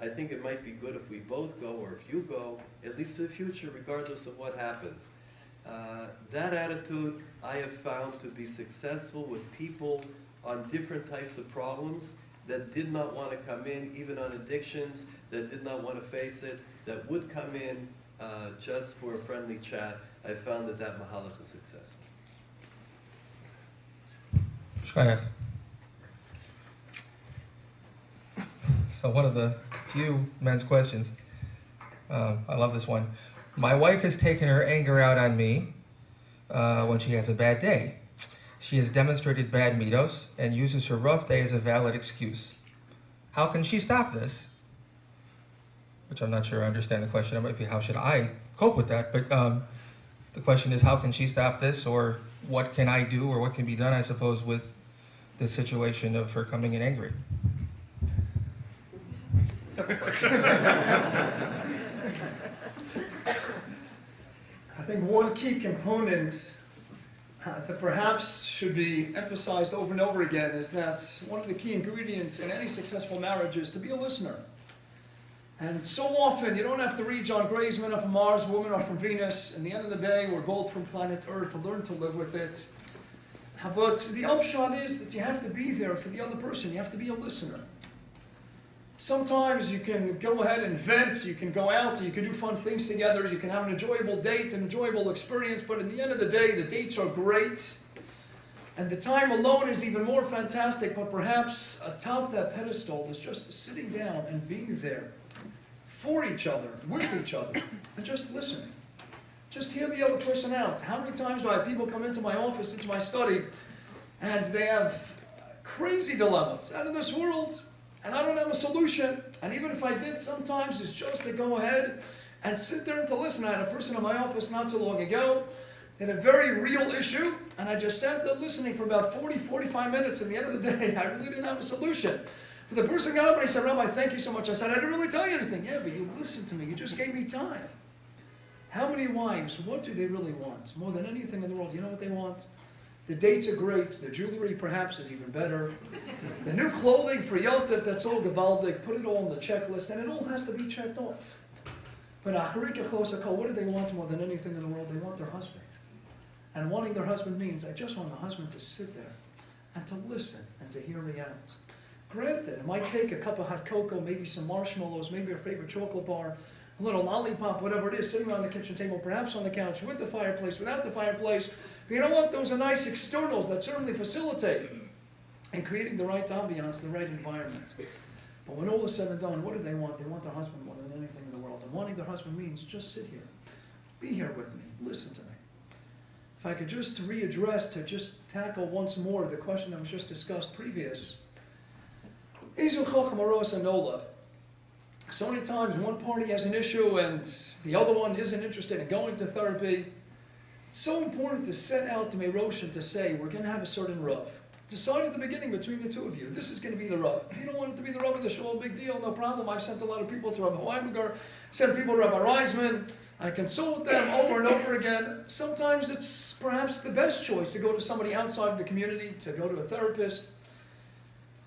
I think it might be good if we both go, or if you go, at least for the future, regardless of what happens. That attitude I have found to be successful with people on different types of problems that did not want to come in, even on addictions, that did not want to face it, that would come in just for a friendly chat. I found that that mahalach is successful. Shkayach. So one of the few men's questions, I love this one. My wife has taken her anger out on me when she has a bad day. She has demonstrated bad midos and uses her rough day as a valid excuse. How can she stop this? Which I'm not sure I understand the question. It might be, how should I cope with that? But the question is, how can she stop this? Or what can I do, or what can be done, I suppose, with the situation of her coming in angry? I think one key component that perhaps should be emphasized over and over again is that one of the key ingredients in any successful marriage is to be a listener. And so often, you don't have to read John Gray's Men are from Mars, Women are from Venus. In the end of the day, we're both from planet Earth, learn to live with it. But the upshot is that you have to be there for the other person. You have to be a listener. Sometimes you can go ahead and vent, you can go out, you can do fun things together, you can have an enjoyable date, an enjoyable experience, but in the end of the day, the dates are great. And the time alone is even more fantastic, but perhaps atop that pedestal is just sitting down and being there for each other, with each other, and just listening. Just hear the other person out. How many times do I have people come into my office, into my study, and they have crazy dilemmas out of this world, and I don't have a solution. And even if I did, sometimes it's just to go ahead and sit there and to listen. I had a person in my office not too long ago, had a very real issue, and I just sat there listening for about 40, 45 minutes. And at the end of the day, I really didn't have a solution. But the person got up and he said, Rabbi, thank you so much. I said, I didn't really tell you anything. Yeah, but you listened to me. You just gave me time. How many wives, what do they really want? More than anything in the world, you know what they want? The dates are great. The jewelry perhaps is even better. The new clothing for Yom Tov, that's all gewaldig. Put it all on the checklist, and it all has to be checked off. But what do they want more than anything in the world? They want their husband. And wanting their husband means, I just want the husband to sit there and to listen and to hear me out. Granted, it might take a cup of hot cocoa, maybe some marshmallows, maybe your favorite chocolate bar, a little lollipop, whatever it is, sitting around the kitchen table, perhaps on the couch, with the fireplace, without the fireplace. But you know what? Those are nice externals that certainly facilitate in creating the right ambiance, the right environment. But when all is said and done, what do they want? They want their husband more than anything in the world. And wanting their husband means just sit here. Be here with me. Listen to me. If I could just readdress, to just tackle once more the question that was just discussed previous. So many times one party has an issue and the other one isn't interested in going to therapy. It's so important to set out the Meirosh and to say, we're going to have a certain Rav. Decide at the beginning between the two of you, this is going to be the Rav. If you don't want it to be the Rav of the Shul, big deal, no problem. I've sent a lot of people to Rabbi Weinberger, sent people to Rabbi Reisman. I consult with them over and over again. Sometimes it's perhaps the best choice to go to somebody outside of the community, to go to a therapist.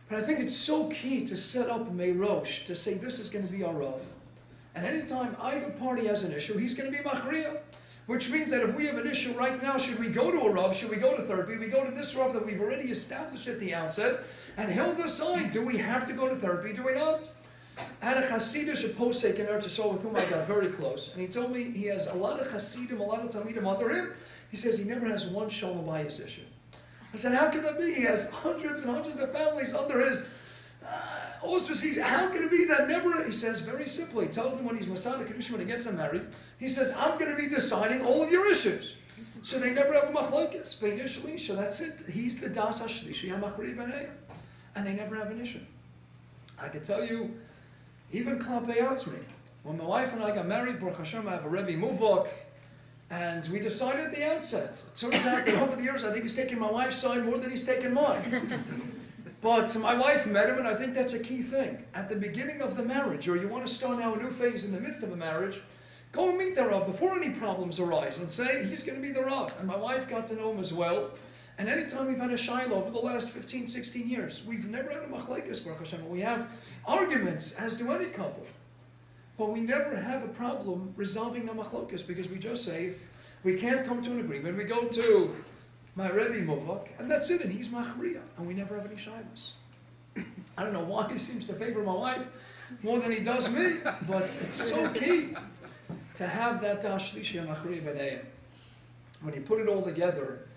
But I think it's so key to set up a Meirosh, to say this is going to be our Rav. And anytime either party has an issue, he's going to be Machriya. Which means that if we have an issue right now, should we go to a Rav, should we go to therapy, we go to this Rav that we've already established at the outset, and he'll decide, do we have to go to therapy, do we not? I had a Hasidish, a posek in Eretz Yisrael with whom I got very close, and he told me he has a lot of Hasidim, a lot of Talmidim under him. He says he never has one Shalom Bayis issue. I said, how can that be? He has hundreds and hundreds of families under his auspices. How can it be that never? He says, very simply, he tells them when he's Masada Kedusha, when he gets them married, he says, I'm going to be deciding all of your issues. So they never have a machlokes. So that's it. He's the Das HaShlishi HaMachri B'nei. And they never have an issue. I can tell you, even Klapei Atzmi, when my wife and I got married, Baruch Hashem, I have a Rebbe Muvok, and we decided at the outset. It turns out that over the years, I think he's taken my wife's side more than he's taken mine. But my wife met him, and I think that's a key thing. At the beginning of the marriage, or you want to start now a new phase in the midst of a marriage, go and meet the Rav before any problems arise and say, he's going to be the Rav. And my wife got to know him as well. And anytime we've had a shiloh over the last 15, 16 years, we've never had a machlekes, Baruch Hashem. We have arguments, as do any couple. But we never have a problem resolving the machlokes, because we just say, if we can't come to an agreement, we go to my Rebbe Muvak, and that's it, and he's machriya, and we never have any shilos. I don't know why he seems to favor my wife more than he does me, but it's so key to have that shlishi machriya b'neiim. When you put it all together,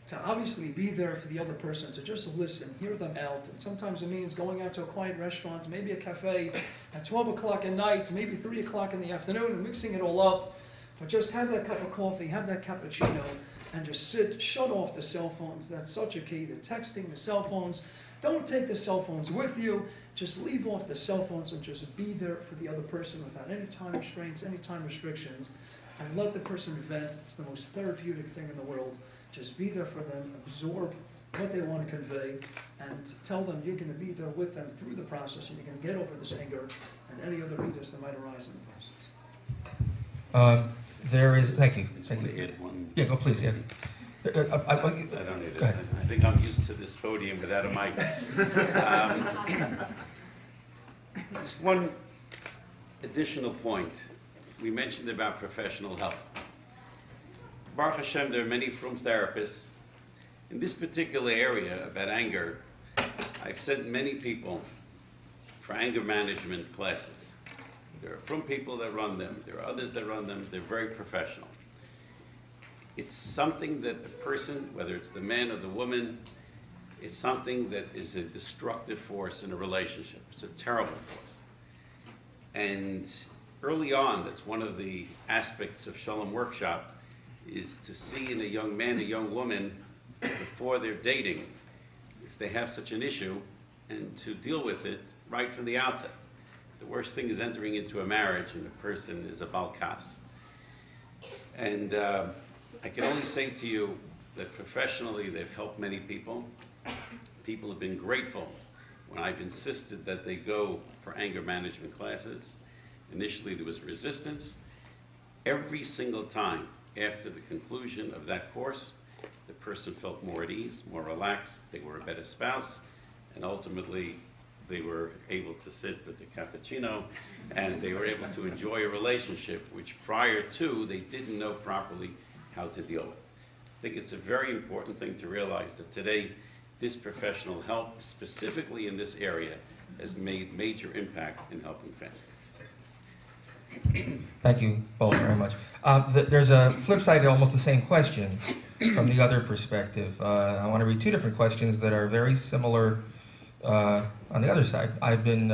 to obviously be there for the other person, to just listen, hear them out. And sometimes it means going out to a quiet restaurant, maybe a cafe at 12 o'clock at night, maybe 3 o'clock in the afternoon, and mixing it all up. But just have that cup of coffee, have that cappuccino, and just sit, shut off the cell phones. That's such a key. The texting, the cell phones. Don't take the cell phones with you. Just leave off the cell phones and just be there for the other person without any time restraints, any time restrictions. And let the person vent. It's the most therapeutic thing in the world. Just be there for them, absorb what they want to convey, and tell them you're going to be there with them through the process, and you're going to get over this anger and any other midas that might arise in the process. There is, thank you. I just want to add one. Yeah, go please, yeah. I don't need this. I think I'm used to this podium without a mic. Just one additional point. We mentioned about professional help. Baruch Hashem, there are many frum therapists. In this particular area about anger, I've sent many people for anger management classes. There are frum people that run them. There are others that run them. They're very professional. It's something that a person, whether it's the man or the woman, it's something that is a destructive force in a relationship. It's a terrible force. And early on, that's one of the aspects of Shalom Workshop, is to see in a young man, a young woman, before they're dating, if they have such an issue, and to deal with it right from the outset. The worst thing is entering into a marriage and the person is a balkas. And I can only say to you that professionally they've helped many people. People have been grateful when I've insisted that they go for anger management classes. Initially there was resistance. Every single time after the conclusion of that course, the person felt more at ease, more relaxed, they were a better spouse, and ultimately they were able to sit with the cappuccino and they were able to enjoy a relationship which prior to they didn't know properly how to deal with. I think it's a very important thing to realize that today this professional help, specifically in this area, has made major impact in helping families. Thank you both very much. There's a flip side to almost the same question from the other perspective. I want to read two different questions that are very similar on the other side. I've been